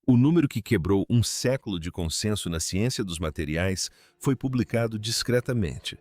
O número que quebrou um século de consenso na ciência dos materiais foi publicado discretamente.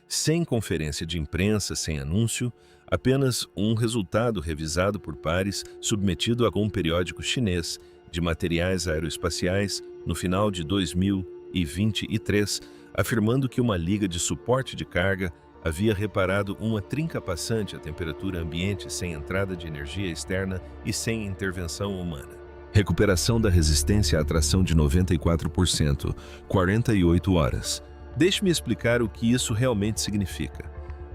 Sem conferência de imprensa, sem anúncio, apenas um resultado revisado por pares submetido a um periódico chinês de materiais aeroespaciais no final de 2023, afirmando que uma liga de suporte de carga havia reparado uma trinca passante à temperatura ambiente sem entrada de energia externa e sem intervenção humana. Recuperação da resistência à tração de 94%, 48 horas. Deixe-me explicar o que isso realmente significa.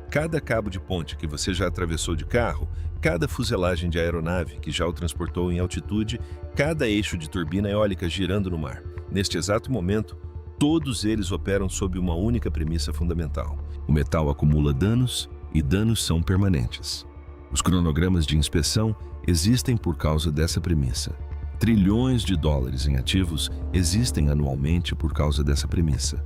Cada cabo de ponte que você já atravessou de carro, cada fuselagem de aeronave que já o transportou em altitude, cada eixo de turbina eólica girando no mar. Neste exato momento, todos eles operam sob uma única premissa fundamental. O metal acumula danos e danos são permanentes. Os cronogramas de inspeção existem por causa dessa premissa. Trilhões de dólares em ativos existem anualmente por causa dessa premissa.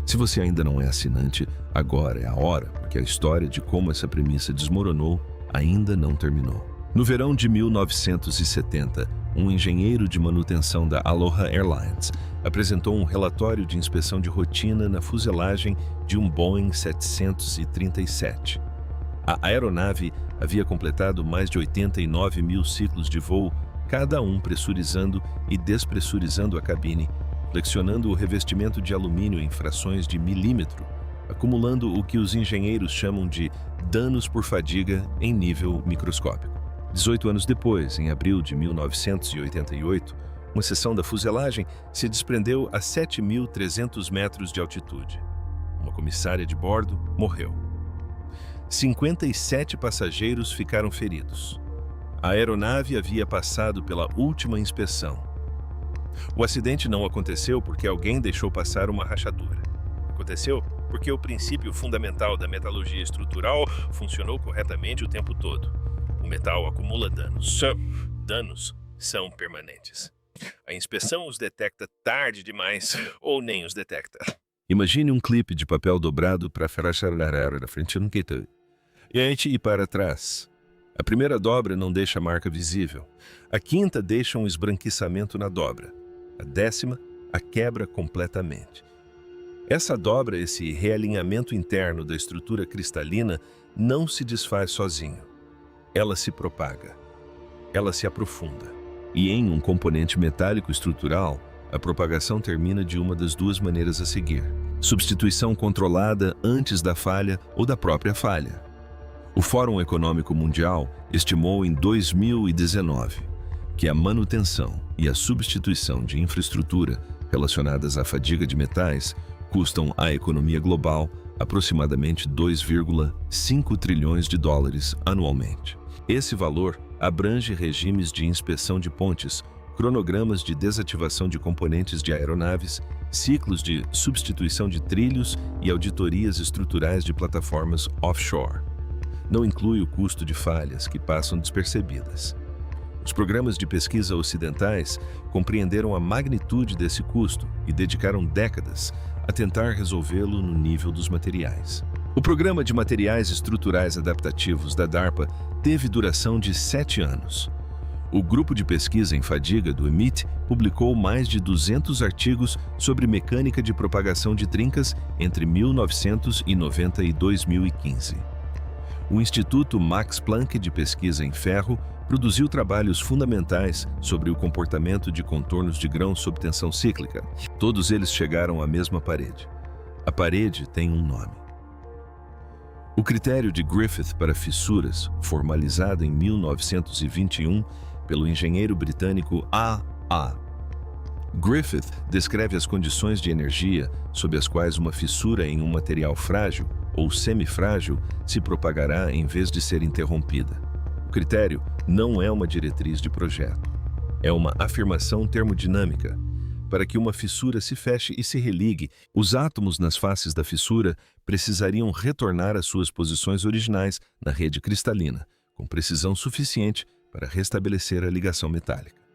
Se você ainda não é assinante, agora é a hora, porque a história de como essa premissa desmoronou ainda não terminou. No verão de 1970, um engenheiro de manutenção da Aloha Airlines apresentou um relatório de inspeção de rotina na fuselagem de um Boeing 737. A aeronave havia completado mais de 89 mil ciclos de voo, cada um pressurizando e despressurizando a cabine, flexionando o revestimento de alumínio em frações de milímetro, acumulando o que os engenheiros chamam de danos por fadiga em nível microscópico. 18 anos depois, em abril de 1988, uma seção da fuselagem se desprendeu a 7.300 metros de altitude. Uma comissária de bordo morreu. 57 passageiros ficaram feridos. A aeronave havia passado pela última inspeção. O acidente não aconteceu porque alguém deixou passar uma rachadura. Aconteceu porque o princípio fundamental da metalurgia estrutural funcionou corretamente o tempo todo. O metal acumula danos. Danos são permanentes. A inspeção os detecta tarde demais ou nem os detecta. Imagine um clipe de papel dobrado para frachar da frente e para trás. A primeira dobra não deixa a marca visível. A quinta deixa um esbranquiçamento na dobra. A 10ª a quebra completamente. Essa dobra, esse realinhamento interno da estrutura cristalina, não se desfaz sozinho. Ela se propaga. Ela se aprofunda. E em um componente metálico estrutural, a propagação termina de uma das duas maneiras a seguir: substituição controlada antes da falha ou da própria falha. O Fórum Econômico Mundial estimou em 2019 que a manutenção e a substituição de infraestrutura relacionadas à fadiga de metais custam à economia global aproximadamente 2,5 trilhões de dólares anualmente. Esse valor abrange regimes de inspeção de pontes, cronogramas de desativação de componentes de aeronaves, ciclos de substituição de trilhos e auditorias estruturais de plataformas offshore. Não inclui o custo de falhas que passam despercebidas. Os programas de pesquisa ocidentais compreenderam a magnitude desse custo e dedicaram décadas a tentar resolvê-lo no nível dos materiais. O Programa de Materiais Estruturais Adaptativos da DARPA teve duração de 7 anos. O grupo de pesquisa em fadiga do MIT publicou mais de 200 artigos sobre mecânica de propagação de trincas entre 1990 e 2015. O Instituto Max Planck de Pesquisa em Ferro produziu trabalhos fundamentais sobre o comportamento de contornos de grãos sob tensão cíclica. Todos eles chegaram à mesma parede. A parede tem um nome. O critério de Griffith para fissuras, formalizado em 1921 pelo engenheiro britânico A. Griffith descreve as condições de energia sob as quais uma fissura em um material frágil ou semifrágil se propagará em vez de ser interrompida. O critério não é uma diretriz de projeto. É uma afirmação termodinâmica. Para que uma fissura se feche e se religue, os átomos nas faces da fissura precisariam retornar às suas posições originais na rede cristalina, com precisão suficiente para restabelecer a ligação metálica.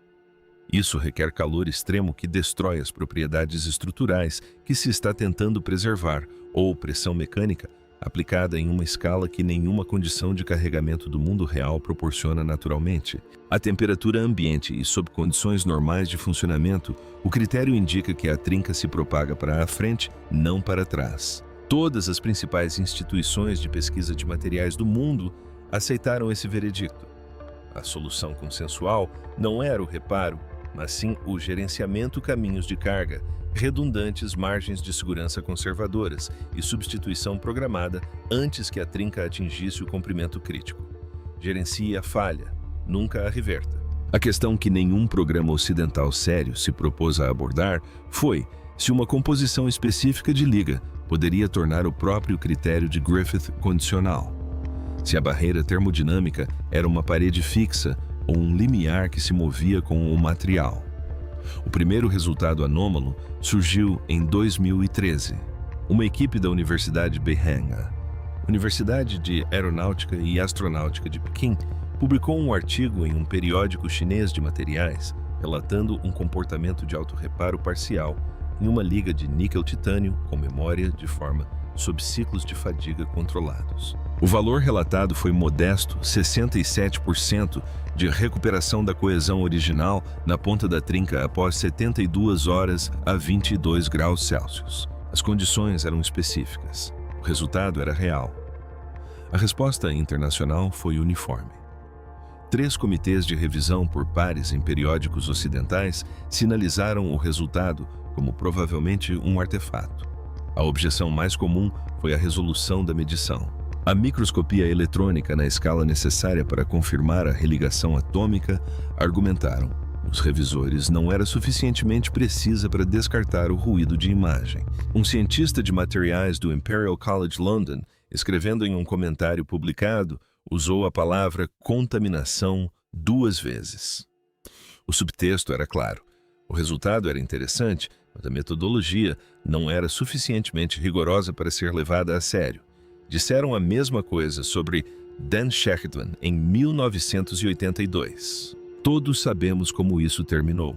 Isso requer calor extremo que destrói as propriedades estruturais que se está tentando preservar, ou pressão mecânica, aplicada em uma escala que nenhuma condição de carregamento do mundo real proporciona naturalmente. A temperatura ambiente e sob condições normais de funcionamento, o critério indica que a trinca se propaga para a frente, não para trás. Todas as principais instituições de pesquisa de materiais do mundo aceitaram esse veredicto. A solução consensual não era o reparo, mas sim o gerenciamento caminhos de carga, redundantes margens de segurança conservadoras e substituição programada antes que a trinca atingisse o comprimento crítico. Gerencie a falha, nunca a reverta. A questão que nenhum programa ocidental sério se propôs a abordar foi se uma composição específica de liga poderia tornar o próprio critério de Griffith condicional. Se a barreira termodinâmica era uma parede fixa ou um limiar que se movia com o material. O primeiro resultado anômalo surgiu em 2013. Uma equipe da Universidade Beihang, Universidade de Aeronáutica e Astronáutica de Pequim, publicou um artigo em um periódico chinês de materiais relatando um comportamento de autorreparo parcial em uma liga de níquel-titânio com memória de forma sob ciclos de fadiga controlados. O valor relatado foi modesto, 67% de recuperação da coesão original na ponta da trinca após 72 horas a 22 graus Celsius. As condições eram específicas. O resultado era real. A resposta internacional foi uniforme. 3 comitês de revisão por pares em periódicos ocidentais sinalizaram o resultado como provavelmente um artefato. A objeção mais comum foi a resolução da medição. A microscopia eletrônica na escala necessária para confirmar a religação atômica, argumentaram. Os revisores não era suficientemente precisa para descartar o ruído de imagem. Um cientista de materiais do Imperial College London, escrevendo em um comentário publicado, usou a palavra contaminação 2 vezes. O subtexto era claro. O resultado era interessante, mas a metodologia não era suficientemente rigorosa para ser levada a sério. Disseram a mesma coisa sobre Dan Shechtman em 1982. Todos sabemos como isso terminou.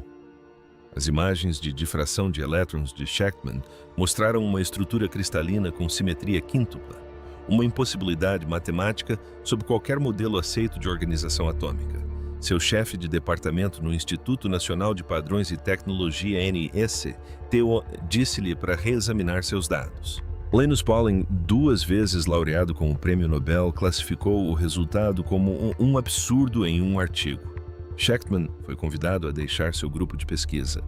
As imagens de difração de elétrons de Shechtman mostraram uma estrutura cristalina com simetria quíntupla, uma impossibilidade matemática sob qualquer modelo aceito de organização atômica. Seu chefe de departamento no Instituto Nacional de Padrões e Tecnologia NIST disse-lhe para reexaminar seus dados. Linus Pauling, 2 vezes laureado com o Prêmio Nobel, classificou o resultado como um absurdo em um artigo. Shechtman foi convidado a deixar seu grupo de pesquisa.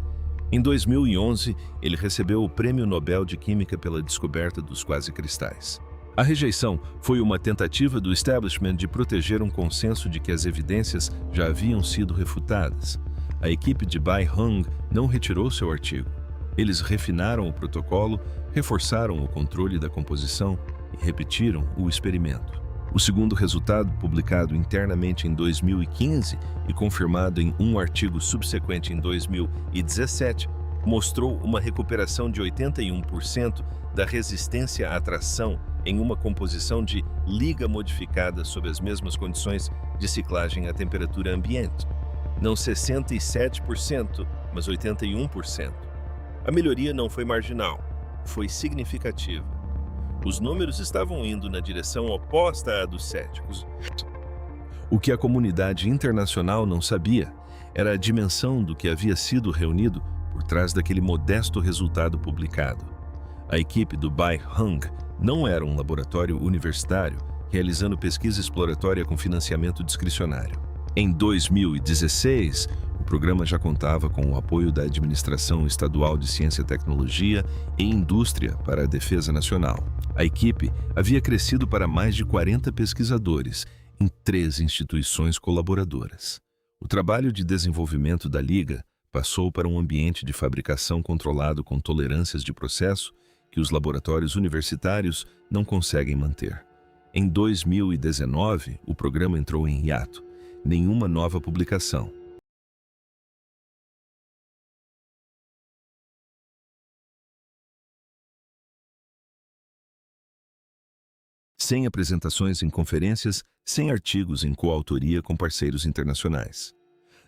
Em 2011, ele recebeu o Prêmio Nobel de Química pela descoberta dos quasicristais. A rejeição foi uma tentativa do establishment de proteger um consenso de que as evidências já haviam sido refutadas. A equipe de Beihang não retirou seu artigo. Eles refinaram o protocolo, reforçaram o controle da composição e repetiram o experimento. O segundo resultado, publicado internamente em 2015 e confirmado em um artigo subsequente em 2017, mostrou uma recuperação de 81% da resistência à tração em uma composição de liga modificada sob as mesmas condições de ciclagem à temperatura ambiente. Não 67%, mas 81%. A melhoria não foi marginal, foi significativa. Os números estavam indo na direção oposta à dos céticos. O que a comunidade internacional não sabia era a dimensão do que havia sido reunido por trás daquele modesto resultado publicado. A equipe do Beihang não era um laboratório universitário realizando pesquisa exploratória com financiamento discricionário. Em 2016, o programa já contava com o apoio da Administração Estadual de Ciência, Tecnologia e Indústria para a Defesa Nacional. A equipe havia crescido para mais de 40 pesquisadores em 3 instituições colaboradoras. O trabalho de desenvolvimento da Liga passou para um ambiente de fabricação controlado com tolerâncias de processo que os laboratórios universitários não conseguem manter. Em 2019, o programa entrou em hiato. Nenhuma nova publicação. Sem apresentações em conferências, sem artigos em coautoria com parceiros internacionais.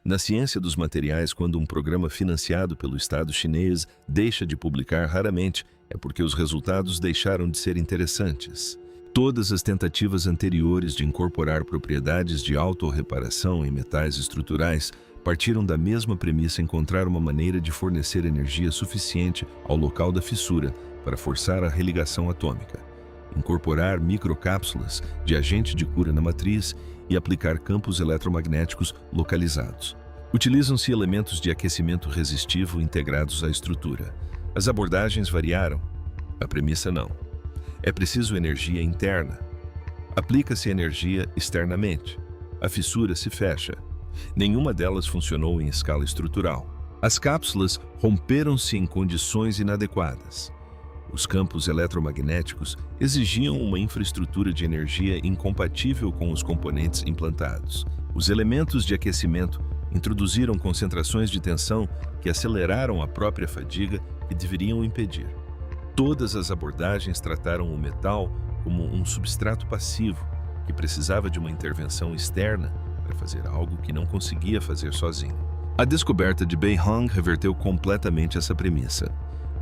Na ciência dos materiais, quando um programa financiado pelo Estado chinês deixa de publicar raramente, é porque os resultados deixaram de ser interessantes. Todas as tentativas anteriores de incorporar propriedades de autorreparação em metais estruturais partiram da mesma premissa: encontrar uma maneira de fornecer energia suficiente ao local da fissura para forçar a religação atômica, incorporar microcápsulas de agente de cura na matriz e aplicar campos eletromagnéticos localizados. Utilizam-se elementos de aquecimento resistivo integrados à estrutura. As abordagens variaram. A premissa não. É preciso energia interna. Aplica-se energia externamente. A fissura se fecha. Nenhuma delas funcionou em escala estrutural. As cápsulas romperam-se em condições inadequadas. Os campos eletromagnéticos exigiam uma infraestrutura de energia incompatível com os componentes implantados. Os elementos de aquecimento introduziram concentrações de tensão que aceleraram a própria fadiga e deveriam impedir. Todas as abordagens trataram o metal como um substrato passivo que precisava de uma intervenção externa para fazer algo que não conseguia fazer sozinho. A descoberta de Beihang reverteu completamente essa premissa.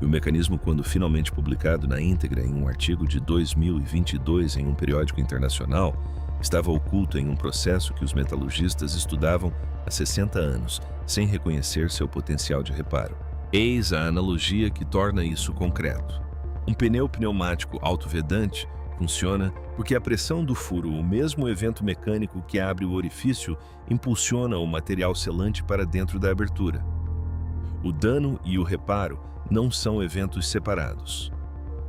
E o mecanismo, quando finalmente publicado na íntegra em um artigo de 2022 em um periódico internacional, estava oculto em um processo que os metalurgistas estudavam há 60 anos, sem reconhecer seu potencial de reparo. Eis a analogia que torna isso concreto. Um pneu pneumático autovedante funciona porque a pressão do furo, o mesmo evento mecânico que abre o orifício, impulsiona o material selante para dentro da abertura. O dano e o reparo não são eventos separados.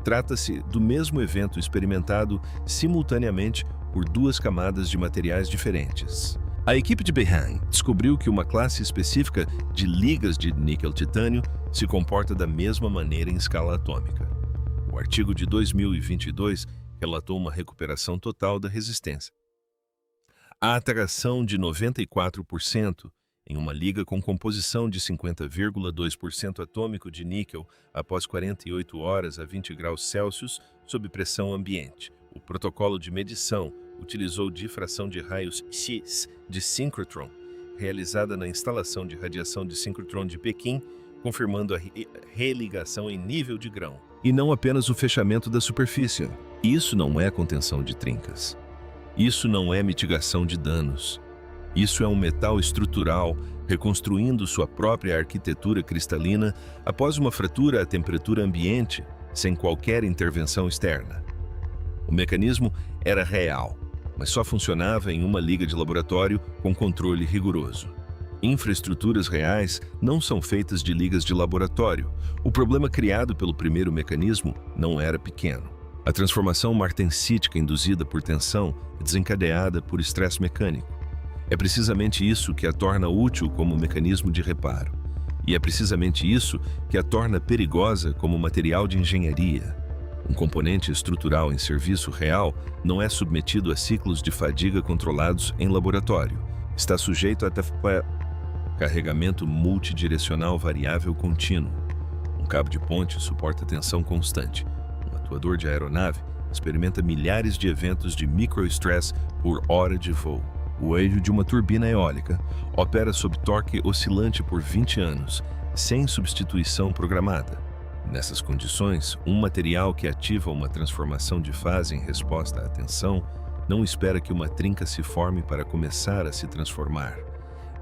Trata-se do mesmo evento experimentado simultaneamente por duas camadas de materiais diferentes. A equipe de Beihang descobriu que uma classe específica de ligas de níquel-titânio se comporta da mesma maneira em escala atômica. O artigo de 2022 relatou uma recuperação total da resistência. A atração de 94% em uma liga com composição de 50,2% atômico de níquel após 48 horas a 20 graus Celsius sob pressão ambiente. O protocolo de medição utilizou difração de raios X de síncrotron, realizada na instalação de radiação de síncrotron de Pequim, confirmando a religação em nível de grão. E não apenas o fechamento da superfície. Isso não é contenção de trincas. Isso não é mitigação de danos. Isso é um metal estrutural reconstruindo sua própria arquitetura cristalina após uma fratura à temperatura ambiente, sem qualquer intervenção externa. O mecanismo era real, mas só funcionava em uma liga de laboratório com controle rigoroso. Infraestruturas reais não são feitas de ligas de laboratório. O problema criado pelo primeiro mecanismo não era pequeno. A transformação martensítica induzida por tensão é desencadeada por estresse mecânico. É precisamente isso que a torna útil como mecanismo de reparo. E é precisamente isso que a torna perigosa como material de engenharia. Um componente estrutural em serviço real não é submetido a ciclos de fadiga controlados em laboratório. Está sujeito a carregamento multidirecional variável contínuo. Um cabo de ponte suporta tensão constante. Um atuador de aeronave experimenta milhares de eventos de microestresse por hora de voo. O eixo de uma turbina eólica opera sob torque oscilante por 20 anos, sem substituição programada. Nessas condições, um material que ativa uma transformação de fase em resposta à tensão não espera que uma trinca se forme para começar a se transformar.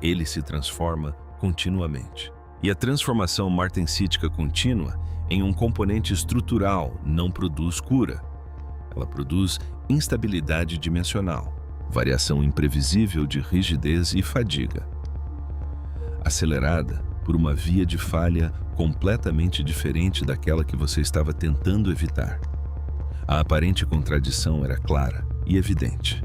Ele se transforma continuamente. E a transformação martensítica contínua em um componente estrutural não produz cura. Ela produz instabilidade dimensional, variação imprevisível de rigidez e fadiga, acelerada por uma via de falha completamente diferente daquela que você estava tentando evitar. A aparente contradição era clara e evidente.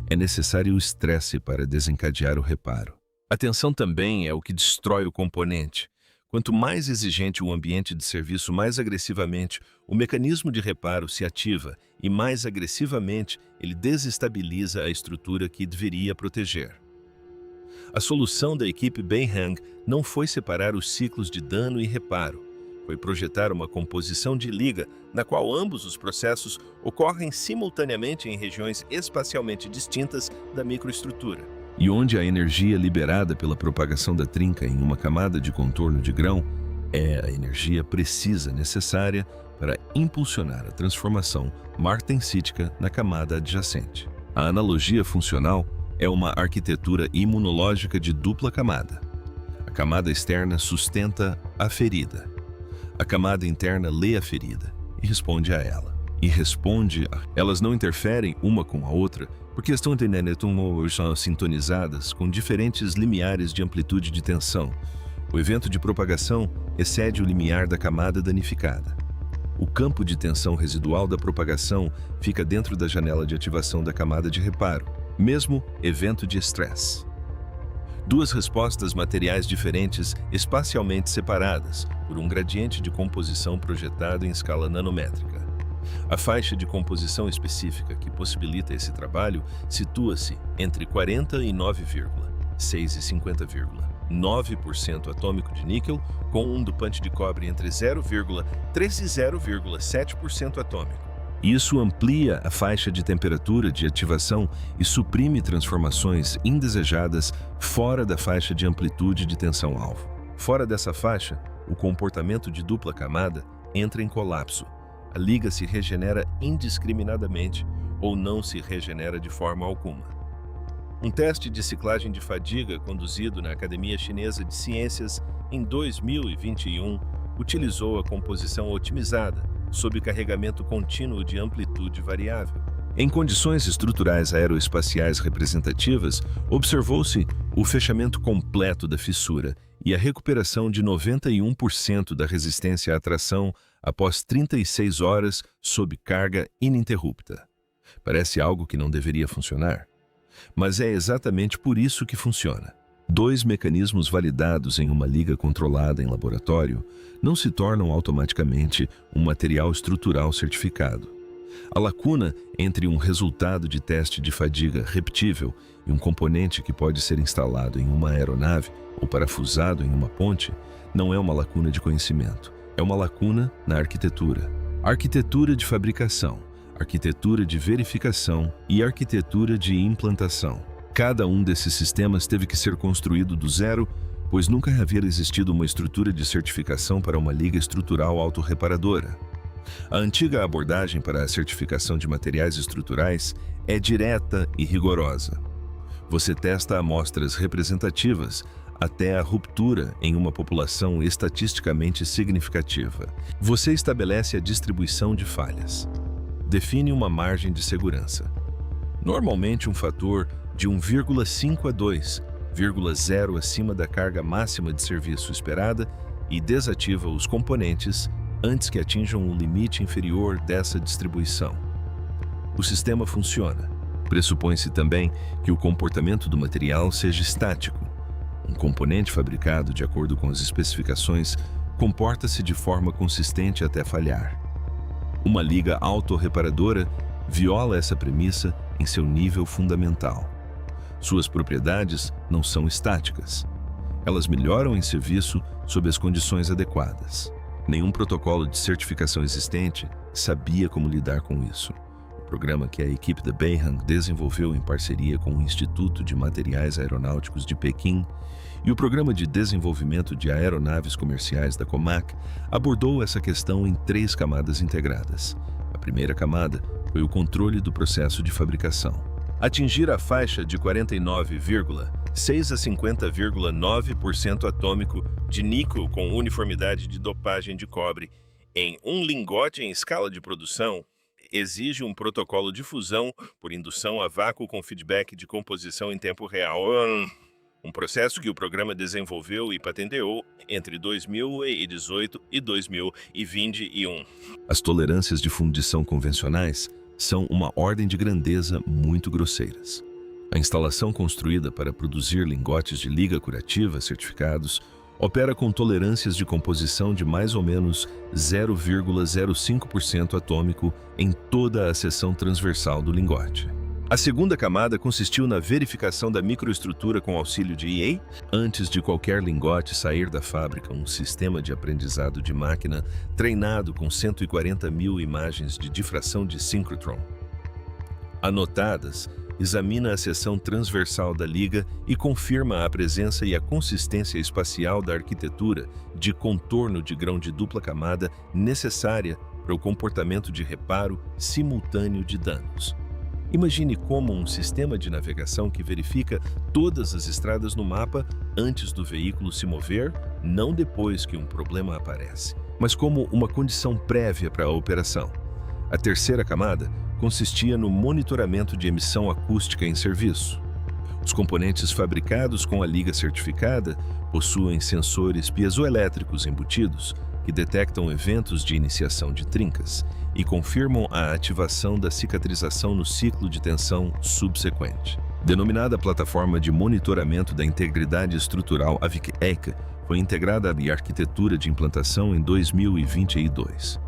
É necessário o estresse para desencadear o reparo. A tensão também é o que destrói o componente. Quanto mais exigente o ambiente de serviço, mais agressivamente o mecanismo de reparo se ativa e mais agressivamente ele desestabiliza a estrutura que deveria proteger. A solução da equipe Beihang não foi separar os ciclos de dano e reparo, foi projetar uma composição de liga na qual ambos os processos ocorrem simultaneamente em regiões espacialmente distintas da microestrutura. E onde a energia liberada pela propagação da trinca em uma camada de contorno de grão É a energia precisa necessária para impulsionar a transformação martensítica na camada adjacente. A analogia funcional é uma arquitetura imunológica de dupla camada. A camada externa sustenta a ferida. A camada interna lê a ferida e responde a ela. Elas não interferem uma com a outra porque estão sintonizadas com diferentes limiares de amplitude de tensão. O evento de propagação excede o limiar da camada danificada. O campo de tensão residual da propagação fica dentro da janela de ativação da camada de reparo, mesmo evento de estresse. Duas respostas materiais diferentes espacialmente separadas por um gradiente de composição projetado em escala nanométrica. A faixa de composição específica que possibilita esse trabalho situa-se entre 49,6 e 50,9% atômico de níquel, com um dopante de cobre entre 0,3 e 0,7% atômico. Isso amplia a faixa de temperatura de ativação e suprime transformações indesejadas fora da faixa de amplitude de tensão-alvo. Fora dessa faixa, o comportamento de dupla camada entra em colapso. A liga se regenera indiscriminadamente ou não se regenera de forma alguma. Um teste de ciclagem de fadiga conduzido na Academia Chinesa de Ciências em 2021 utilizou a composição otimizada sob carregamento contínuo de amplitude variável. Em condições estruturais aeroespaciais representativas, observou-se o fechamento completo da fissura e a recuperação de 91% da resistência à tração após 36 horas sob carga ininterrupta. Parece algo que não deveria funcionar, mas é exatamente por isso que funciona. Dois mecanismos validados em uma liga controlada em laboratório não se tornam automaticamente um material estrutural certificado. A lacuna entre um resultado de teste de fadiga repetível e um componente que pode ser instalado em uma aeronave ou parafusado em uma ponte não é uma lacuna de conhecimento, é uma lacuna na arquitetura. Arquitetura de fabricação, arquitetura de verificação e arquitetura de implantação. Cada um desses sistemas teve que ser construído do zero, pois nunca havia existido uma estrutura de certificação para uma liga estrutural autorreparadora. A antiga abordagem para a certificação de materiais estruturais é direta e rigorosa. Você testa amostras representativas até a ruptura em uma população estatisticamente significativa. Você estabelece a distribuição de falhas. Define uma margem de segurança. Normalmente um fator de 1,5 a 2,0 acima da carga máxima de serviço esperada e desativa os componentes antes que atinjam um limite inferior dessa distribuição. O sistema funciona. Pressupõe-se também que o comportamento do material seja estático. Um componente fabricado de acordo com as especificações comporta-se de forma consistente até falhar. Uma liga autorreparadora viola essa premissa em seu nível fundamental. Suas propriedades não são estáticas. Elas melhoram em serviço sob as condições adequadas. Nenhum protocolo de certificação existente sabia como lidar com isso. O programa que a equipe da Beihang desenvolveu em parceria com o Instituto de Materiais Aeronáuticos de Pequim e o Programa de Desenvolvimento de Aeronaves Comerciais da COMAC abordou essa questão em 3 camadas integradas. A primeira camada foi o controle do processo de fabricação. Atingir a faixa de 49,6 a 50,9% atômico de níquel com uniformidade de dopagem de cobre em um lingote em escala de produção exige um protocolo de fusão por indução a vácuo com feedback de composição em tempo real. Um processo que o programa desenvolveu e patenteou entre 2018 e 2021. As tolerâncias de fundição convencionais são uma ordem de grandeza muito grosseiras. A instalação construída para produzir lingotes de liga curativa certificados opera com tolerâncias de composição de mais ou menos 0,05% atômico em toda a seção transversal do lingote. A segunda camada consistiu na verificação da microestrutura com auxílio de EA. Antes de qualquer lingote sair da fábrica, um sistema de aprendizado de máquina treinado com 140 mil imagens de difração de síncrotron, anotadas examina a seção transversal da liga e confirma a presença e a consistência espacial da arquitetura de contorno de grão de dupla camada necessária para o comportamento de reparo simultâneo de danos. Imagine como um sistema de navegação que verifica todas as estradas no mapa antes do veículo se mover, não depois que um problema aparece, mas como uma condição prévia para a operação. A terceira camada consistia no monitoramento de emissão acústica em serviço. Os componentes fabricados com a liga certificada possuem sensores piezoelétricos embutidos que detectam eventos de iniciação de trincas e confirmam a ativação da cicatrização no ciclo de tensão subsequente. Denominada Plataforma de Monitoramento da Integridade Estrutural AVIC-EICA, foi integrada à arquitetura de implantação em 2022.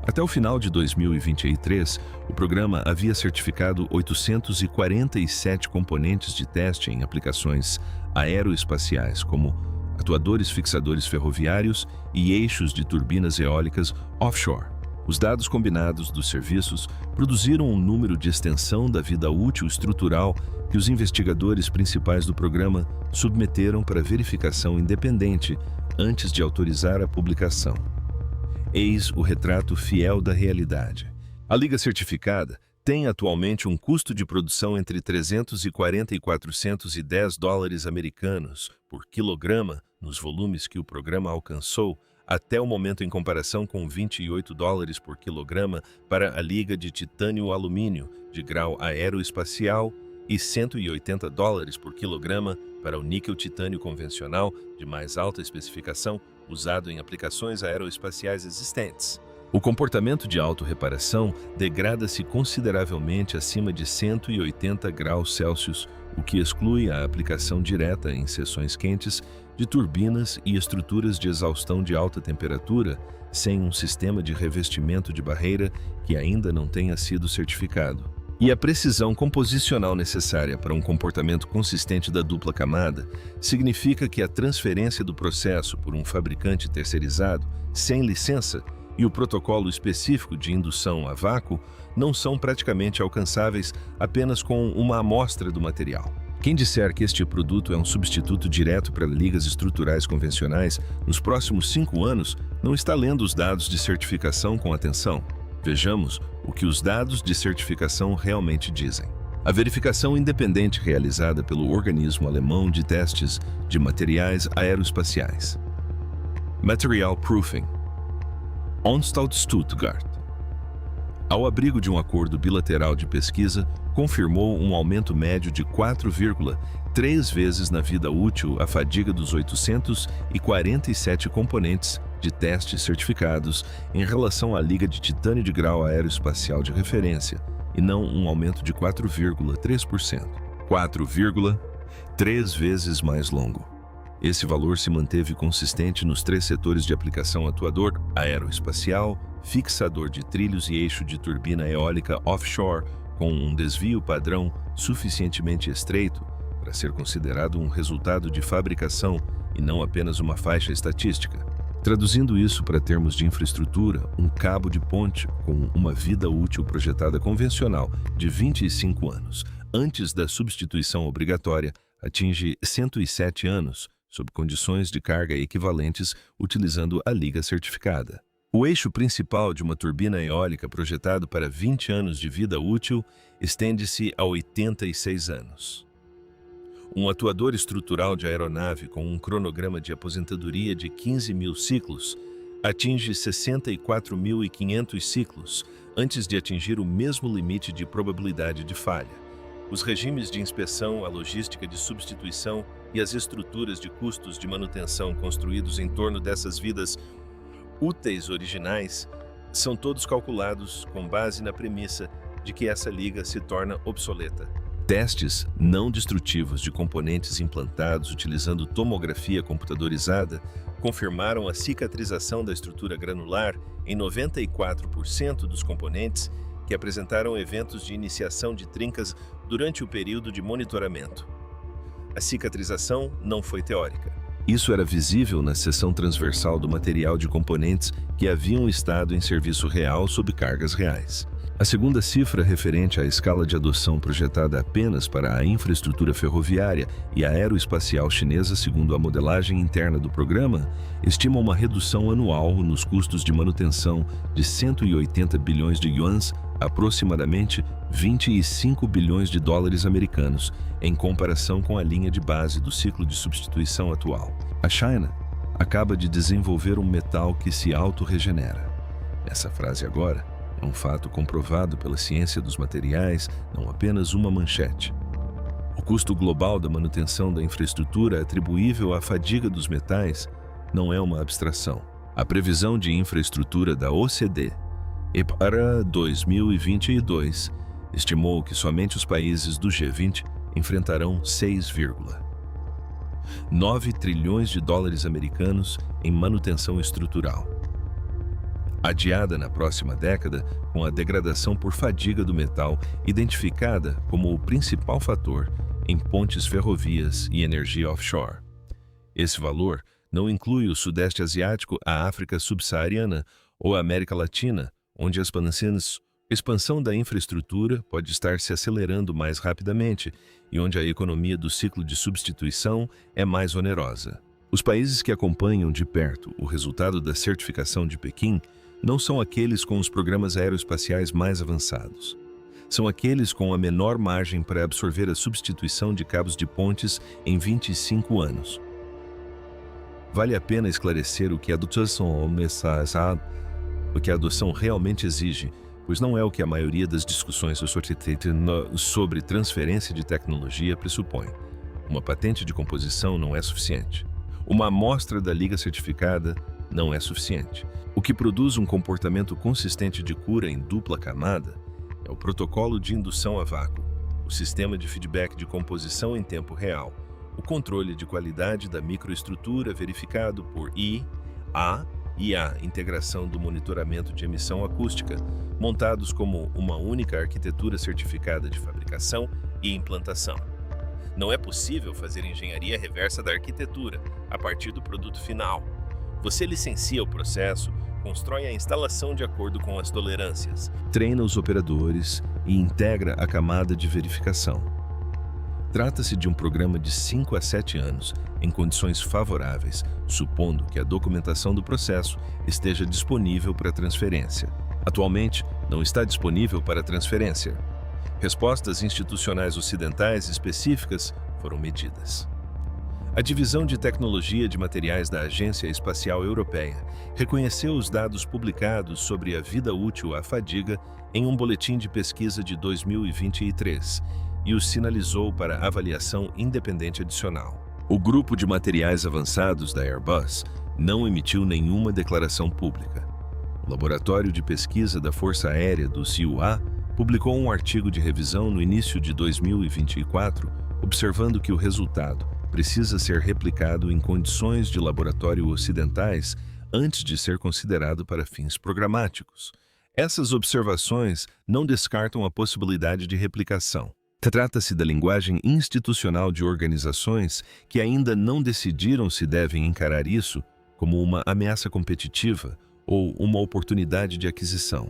Até o final de 2023, o programa havia certificado 847 componentes de teste em aplicações aeroespaciais, como atuadores fixadores ferroviários e eixos de turbinas eólicas offshore. Os dados combinados dos serviços produziram um número de extensão da vida útil estrutural que os investigadores principais do programa submeteram para verificação independente antes de autorizar a publicação. Eis o retrato fiel da realidade. A liga certificada tem atualmente um custo de produção entre 340 e 410 dólares americanos por quilograma nos volumes que o programa alcançou até o momento, em comparação com 28 dólares por quilograma para a liga de titânio-alumínio de grau aeroespacial e 180 dólares por quilograma para o níquel-titânio convencional de mais alta especificação usado em aplicações aeroespaciais existentes. O comportamento de autorreparação degrada-se consideravelmente acima de 180 graus Celsius, o que exclui a aplicação direta em seções quentes de turbinas e estruturas de exaustão de alta temperatura sem um sistema de revestimento de barreira que ainda não tenha sido certificado. E a precisão composicional necessária para um comportamento consistente da dupla camada significa que a transferência do processo por um fabricante terceirizado, sem licença, e o protocolo específico de indução a vácuo não são praticamente alcançáveis apenas com uma amostra do material. Quem disser que este produto é um substituto direto para ligas estruturais convencionais nos próximos 5 anos não está lendo os dados de certificação com atenção. Vejamos o que os dados de certificação realmente dizem. A verificação independente realizada pelo organismo alemão de testes de materiais aeroespaciais. Material Proofing. Onstad Stuttgart. Ao abrigo de um acordo bilateral de pesquisa, confirmou um aumento médio de 4,3 vezes na vida útil a fadiga dos 847 componentes de testes certificados em relação à liga de titânio de grau aeroespacial de referência, e não um aumento de 4,3%. 4,3 vezes mais longo. Esse valor se manteve consistente nos 3 setores de aplicação: atuador aeroespacial, fixador de trilhos e eixo de turbina eólica offshore, com um desvio padrão suficientemente estreito para ser considerado um resultado de fabricação e não apenas uma faixa estatística. Traduzindo isso para termos de infraestrutura, um cabo de ponte com uma vida útil projetada convencional de 25 anos, antes da substituição obrigatória, atinge 107 anos, sob condições de carga equivalentes utilizando a liga certificada. O eixo principal de uma turbina eólica projetado para 20 anos de vida útil estende-se a 86 anos. Um atuador estrutural de aeronave com um cronograma de aposentadoria de 15.000 ciclos atinge 64.500 ciclos antes de atingir o mesmo limite de probabilidade de falha. Os regimes de inspeção, a logística de substituição e as estruturas de custos de manutenção construídos em torno dessas vidas úteis originais são todos calculados com base na premissa de que essa liga se torna obsoleta. Testes não destrutivos de componentes implantados utilizando tomografia computadorizada confirmaram a cicatrização da estrutura granular em 94% dos componentes que apresentaram eventos de iniciação de trincas durante o período de monitoramento. A cicatrização não foi teórica. Isso era visível na seção transversal do material de componentes que haviam estado em serviço real sob cargas reais. A segunda cifra, referente à escala de adoção projetada apenas para a infraestrutura ferroviária e aeroespacial chinesa, segundo a modelagem interna do programa, estima uma redução anual nos custos de manutenção de 180 bilhões de yuans, aproximadamente 25 bilhões de dólares americanos, em comparação com a linha de base do ciclo de substituição atual. A China acaba de desenvolver um metal que se autorregenera. Essa frase agora é um fato comprovado pela ciência dos materiais, não apenas uma manchete. O custo global da manutenção da infraestrutura atribuível à fadiga dos metais não é uma abstração. A previsão de infraestrutura da OCDE para 2022 estimou que somente os países do G20 enfrentarão 6,9 trilhões de dólares americanos em manutenção estrutural, adiada na próxima década, com a degradação por fadiga do metal identificada como o principal fator em pontes, ferrovias e energia offshore. Esse valor não inclui o Sudeste Asiático, a África subsaariana ou a América Latina, onde a expansão da infraestrutura pode estar se acelerando mais rapidamente e onde a economia do ciclo de substituição é mais onerosa. Os países que acompanham de perto o resultado da certificação de Pequim não são aqueles com os programas aeroespaciais mais avançados. São aqueles com a menor margem para absorver a substituição de cabos de pontes em 25 anos. Vale a pena esclarecer o que a adoção realmente exige, pois não é o que a maioria das discussões sobre transferência de tecnologia pressupõe. Uma patente de composição não é suficiente. Uma amostra da liga certificada não é suficiente. O que produz um comportamento consistente de cura em dupla camada é o protocolo de indução a vácuo, o sistema de feedback de composição em tempo real, o controle de qualidade da microestrutura verificado por IA e a integração do monitoramento de emissão acústica, montados como uma única arquitetura certificada de fabricação e implantação. Não é possível fazer engenharia reversa da arquitetura a partir do produto final. Você licencia o processo, constrói a instalação de acordo com as tolerâncias, treina os operadores e integra a camada de verificação. Trata-se de um programa de 5 a 7 anos, em condições favoráveis, supondo que a documentação do processo esteja disponível para transferência. Atualmente, não está disponível para transferência. Respostas institucionais ocidentais específicas foram medidas. A Divisão de Tecnologia de Materiais da Agência Espacial Europeia reconheceu os dados publicados sobre a vida útil à fadiga em um boletim de pesquisa de 2023 e os sinalizou para avaliação independente adicional. O grupo de materiais avançados da Airbus não emitiu nenhuma declaração pública. O Laboratório de Pesquisa da Força Aérea do CIUA publicou um artigo de revisão no início de 2024, observando que o resultado precisa ser replicado em condições de laboratório ocidentais antes de ser considerado para fins programáticos. Essas observações não descartam a possibilidade de replicação. Trata-se da linguagem institucional de organizações que ainda não decidiram se devem encarar isso como uma ameaça competitiva ou uma oportunidade de aquisição.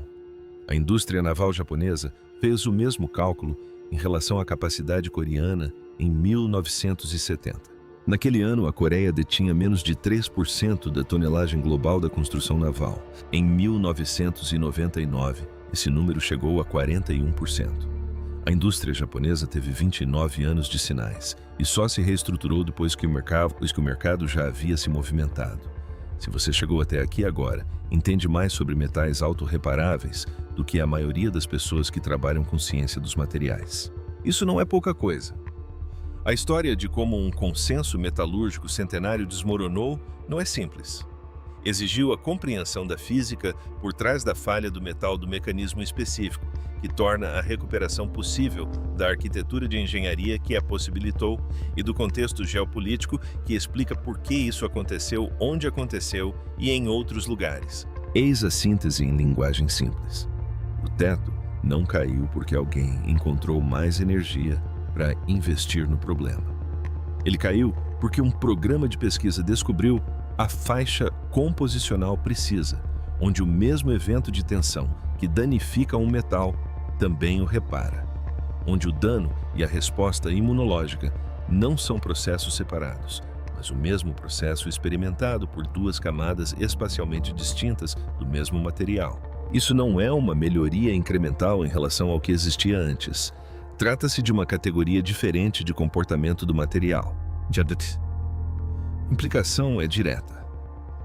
A indústria naval japonesa fez o mesmo cálculo em relação à capacidade coreana em 1970. Naquele ano, a Coreia detinha menos de 3% da tonelagem global da construção naval. Em 1999, esse número chegou a 41%. A indústria japonesa teve 29 anos de sinais e só se reestruturou depois que o mercado já havia se movimentado. Se você chegou até aqui agora, entende mais sobre metais autorreparáveis do que a maioria das pessoas que trabalham com ciência dos materiais. Isso não é pouca coisa. A história de como um consenso metalúrgico centenário desmoronou não é simples. Exigiu a compreensão da física por trás da falha do metal do mecanismo específico, que torna a recuperação possível da arquitetura de engenharia que a possibilitou e do contexto geopolítico que explica por que isso aconteceu onde aconteceu e em outros lugares. Eis a síntese em linguagem simples. O teto não caiu porque alguém encontrou mais energia para investir no problema. Ele caiu porque um programa de pesquisa descobriu a faixa composicional precisa, onde o mesmo evento de tensão que danifica um metal também o repara, onde o dano e a resposta imunológica não são processos separados, mas o mesmo processo experimentado por duas camadas espacialmente distintas do mesmo material. Isso não é uma melhoria incremental em relação ao que existia antes. Trata-se de uma categoria diferente de comportamento do material. Implicação é direta.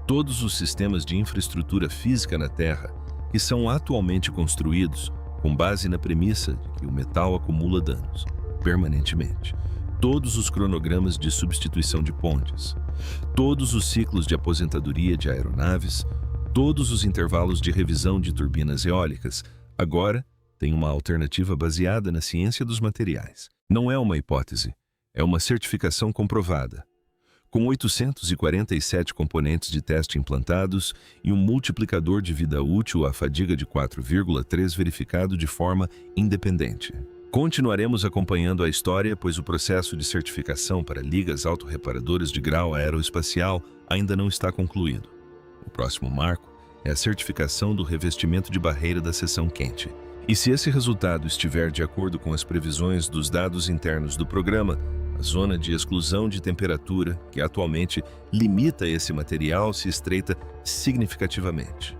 Todos os sistemas de infraestrutura física na Terra que são atualmente construídos com base na premissa de que o metal acumula danos permanentemente, todos os cronogramas de substituição de pontes, todos os ciclos de aposentadoria de aeronaves, todos os intervalos de revisão de turbinas eólicas, agora têm uma alternativa baseada na ciência dos materiais. Não é uma hipótese, é uma certificação comprovada. Com 847 componentes de teste implantados e um multiplicador de vida útil à fadiga de 4,3 verificado de forma independente. Continuaremos acompanhando a história, pois o processo de certificação para ligas autorreparadoras de grau aeroespacial ainda não está concluído. O próximo marco é a certificação do revestimento de barreira da seção quente. E se esse resultado estiver de acordo com as previsões dos dados internos do programa, a zona de exclusão de temperatura, que atualmente limita esse material, se estreita significativamente.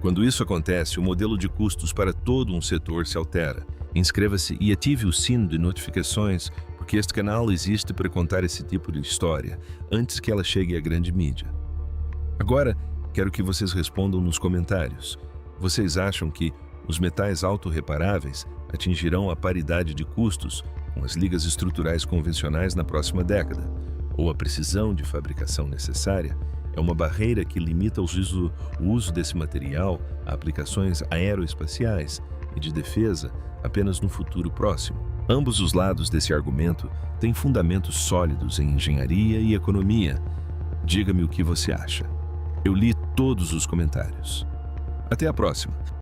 Quando isso acontece, o modelo de custos para todo um setor se altera. Inscreva-se e ative o sino de notificações, porque este canal existe para contar esse tipo de história antes que ela chegue à grande mídia. Agora, quero que vocês respondam nos comentários. Vocês acham que os metais autorreparáveis atingirão a paridade de custos com as ligas estruturais convencionais na próxima década? Ou a precisão de fabricação necessária é uma barreira que limita o uso desse material a aplicações aeroespaciais e de defesa apenas no futuro próximo? Ambos os lados desse argumento têm fundamentos sólidos em engenharia e economia. Diga-me o que você acha. Eu li todos os comentários. Até a próxima!